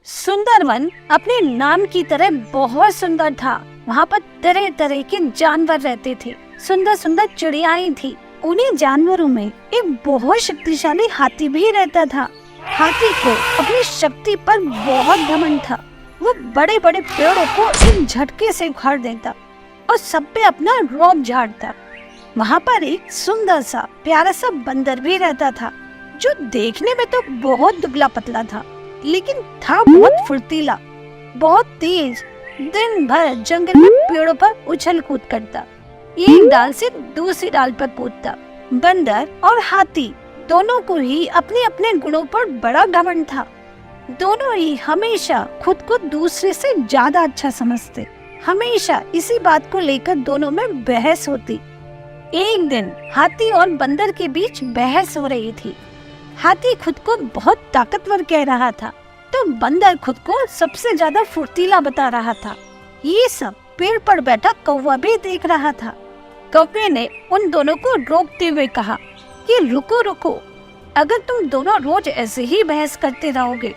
सुंदर वन अपने नाम की तरह बहुत सुंदर था। वहाँ पर तरह तरह के जानवर रहते थे, सुंदर सुंदर चिड़ियाएं थी। उन्हीं जानवरों में एक बहुत शक्तिशाली हाथी भी रहता था। हाथी को अपनी शक्ति पर बहुत घमंड था। वो बड़े बड़े पेड़ों को एक झटके से उखाड़ देता और सब पे अपना रौब झाड़ता। वहाँ पर एक सुंदर सा प्यारा सा बंदर भी रहता था, जो देखने में तो बहुत दुबला पतला था, लेकिन था बहुत फुर्तीला, बहुत तेज। दिन भर जंगल में पेड़ों पर उछल कूद करता, एक डाल से दूसरी डाल पर कूदता। बंदर और हाथी दोनों को ही अपने अपने गुणों पर बड़ा घमंड था। दोनों ही हमेशा खुद को दूसरे से ज्यादा अच्छा समझते। हमेशा इसी बात को लेकर दोनों में बहस होती। एक दिन हाथी और बंदर के बीच बहस हो रही थी। हाथी खुद को बहुत ताकतवर कह रहा था, तो बंदर खुद को सबसे ज्यादा फुर्तीला बता रहा था। ये सब पेड़ पर बैठा कौवा भी देख रहा था। कौवे ने उन दोनों को रोकते हुए कहा कि रुको रुको, अगर तुम दोनों रोज ऐसे ही बहस करते रहोगे,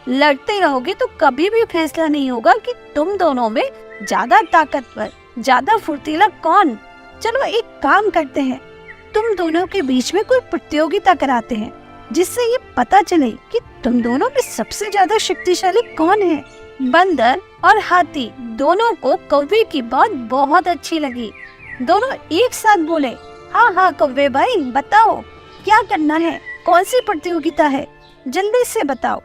लड़ते रहोगे, तो कभी भी फैसला नहीं होगा कि तुम दोनों में ज्यादा ताकतवर, ज्यादा फुर्तीला कौन। चलो एक काम करते हैं, तुम दोनों के बीच में कोई प्रतियोगिता कराते हैं, जिससे ये पता चले कि तुम दोनों में सबसे ज्यादा शक्तिशाली कौन है। बंदर और हाथी दोनों को कौवे की बात बहुत अच्छी लगी। दोनों एक साथ बोले, हाँ हाँ कौवे भाई, बताओ क्या करना है, कौन सी प्रतियोगिता है, जल्दी से बताओ।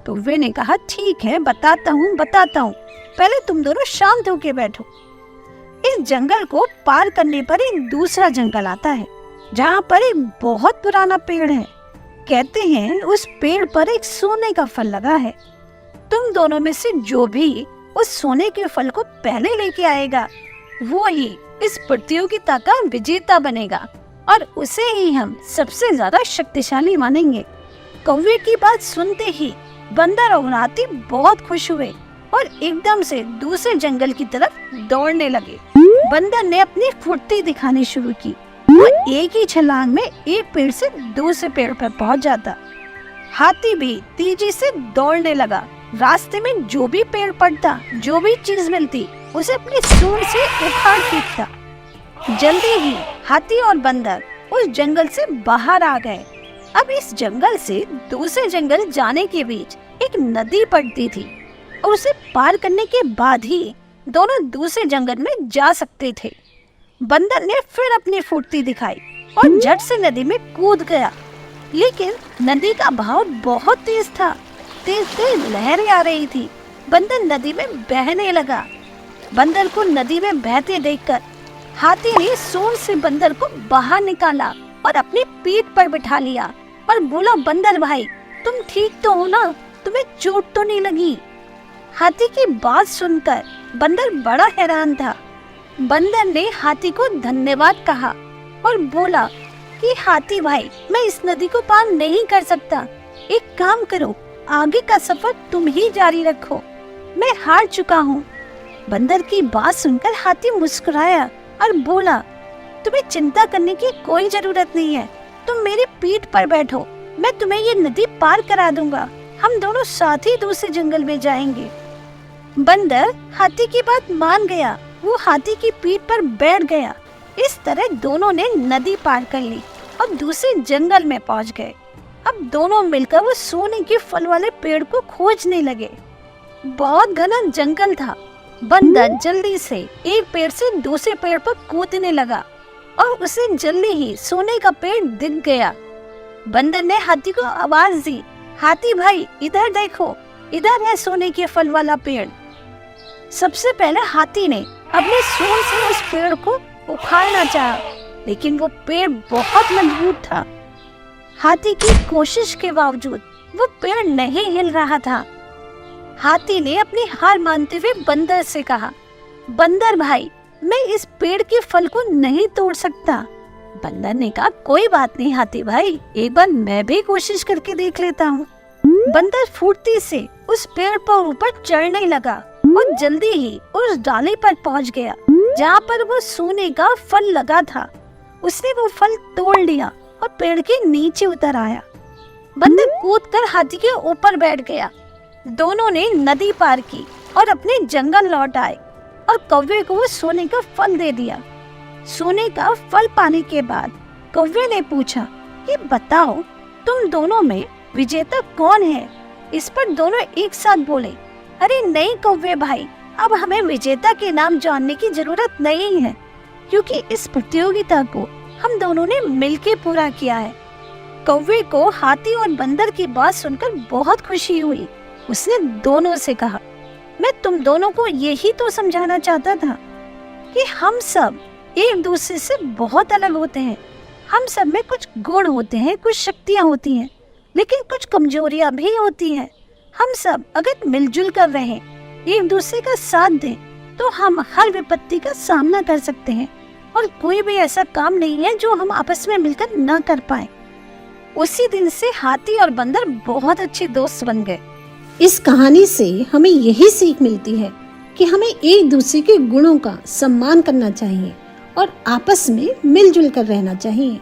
कौवे ने कहा, ठीक है बताता हूँ, पहले तुम दोनों शांत होके बैठो। इस जंगल को पार करने पर एक दूसरा जंगल आता है, जहाँ पर एक बहुत पुराना पेड़ है। कहते हैं उस पेड़ पर एक सोने का फल लगा है। तुम दोनों में से जो भी उस सोने के फल को पहले लेके आएगा, वो ही इस प्रतियोगिता का विजेता बनेगा और उसे ही हम सबसे ज्यादा शक्तिशाली मानेंगे। कौवे की बात सुनते ही बंदर और हाथी बहुत खुश हुए और एकदम से दूसरे जंगल की तरफ दौड़ने लगे। बंदर ने अपनी फुर्ती दिखानी शुरू की। वो एक ही छलांग में एक पेड़ से दूसरे पेड़ पर पहुंच जाता। हाथी भी तेजी से दौड़ने लगा। रास्ते में जो भी पेड़ पड़ता, जो भी चीज मिलती, उसे अपनी सूंड से उखाड़ फेंकता। जल्दी ही हाथी और बंदर उस जंगल से बाहर आ गए। अब इस जंगल से दूसरे जंगल जाने के बीच एक नदी पड़ती थी और उसे पार करने के बाद ही दोनों दूसरे जंगल में जा सकते थे। बंदर ने फिर अपनी फुर्ती दिखाई और झट से नदी में कूद गया, लेकिन नदी का बहाव बहुत तेज था। तेज तेज लहरें आ रही थी। बंदर नदी में बहने लगा। बंदर को नदी में बहते देखकर हाथी ने सूंड से बंदर को बाहर निकाला और अपनी पीठ पर बिठा लिया और बोला, बंदर भाई तुम ठीक तो हो ना, तुम्हें चोट तो नहीं लगी? हाथी की बात सुनकर बंदर बड़ा हैरान था। बंदर ने हाथी को धन्यवाद कहा और बोला कि हाथी भाई, मैं इस नदी को पार नहीं कर सकता। एक काम करो, आगे का सफर तुम ही जारी रखो, मैं हार चुका हूँ। बंदर की बात सुनकर हाथी मुस्कुराया और बोला, तुम्हें चिंता करने की कोई जरूरत नहीं है, तुम मेरी पीठ पर बैठो, मैं तुम्हें ये नदी पार करा दूंगा। हम दोनों साथ ही दूसरे जंगल में जाएंगे। बंदर हाथी की बात मान गया। वो हाथी की पीठ पर बैठ गया। इस तरह दोनों ने नदी पार कर ली और दूसरे जंगल में पहुंच गए। अब दोनों मिलकर वो सोने के फल वाले पेड़ को खोजने लगे। बहुत घना जंगल था। बंदर जल्दी से एक पेड़ से दूसरे पेड़ पर कूदने लगा और उसे जल्दी ही सोने का पेड़ दिख गया। बंदर ने हाथी को आवाज दी, हाथी भाई इधर देखो, इधर है सोने के फल वाला पेड़। सबसे पहले हाथी ने अपने सूंड से उस पेड़ को उखाड़ना चाहा, लेकिन वो पेड़ बहुत मजबूत था। हाथी की कोशिश के बावजूद वो पेड़ नहीं हिल रहा था। हाथी ने अपनी हार मानते हुए बंदर से कहा, बंदर भाई मैं इस पेड़ के फल को नहीं तोड़ सकता। बंदर ने कहा, कोई बात नहीं हाथी भाई, एक बार मैं भी कोशिश करके देख लेता हूँ। बंदर फुर्ती से उस पेड़ पर ऊपर चढ़ने लगा और जल्दी ही उस डाली पर पहुंच गया, जहाँ पर वो सोने का फल लगा था। उसने वो फल तोड़ लिया और पेड़ के नीचे उतर आया। बंदर कूदकर हाथी के ऊपर बैठ गया। दोनों ने नदी पार की और अपने जंगल लौट आए और कौवे को वो सोने का फल दे दिया। सोने का फल पाने के बाद कौवे ने पूछा कि बताओ, तुम दोनों में विजेता कौन है? इस पर दोनों एक साथ बोले, अरे नहीं कौवे भाई, अब हमें विजेता के नाम जानने की जरूरत नहीं है, क्योंकि इस प्रतियोगिता को हम दोनों ने मिलकर पूरा किया है। कौवे को हाथी और बंदर की बात सुनकर बहुत खुशी हुई। उसने दोनों से कहा, मैं तुम दोनों को यही तो समझाना चाहता था कि हम सब एक दूसरे से बहुत अलग होते हैं। हम सब में कुछ गुण होते हैं, कुछ शक्तियाँ होती हैं, लेकिन कुछ कमजोरियाँ भी होती हैं। हम सब अगर मिलजुल कर रहें, एक दूसरे का साथ दें, तो हम हर विपत्ति का सामना कर सकते हैं और कोई भी ऐसा काम नहीं है जो हम आपस में मिलकर न कर पाए। उसी दिन से हाथी और बंदर बहुत अच्छे दोस्त बन गए। इस कहानी से हमें यही सीख मिलती है कि हमें एक दूसरे के गुणों का सम्मान करना चाहिए और आपस में मिलजुल कर रहना चाहिए।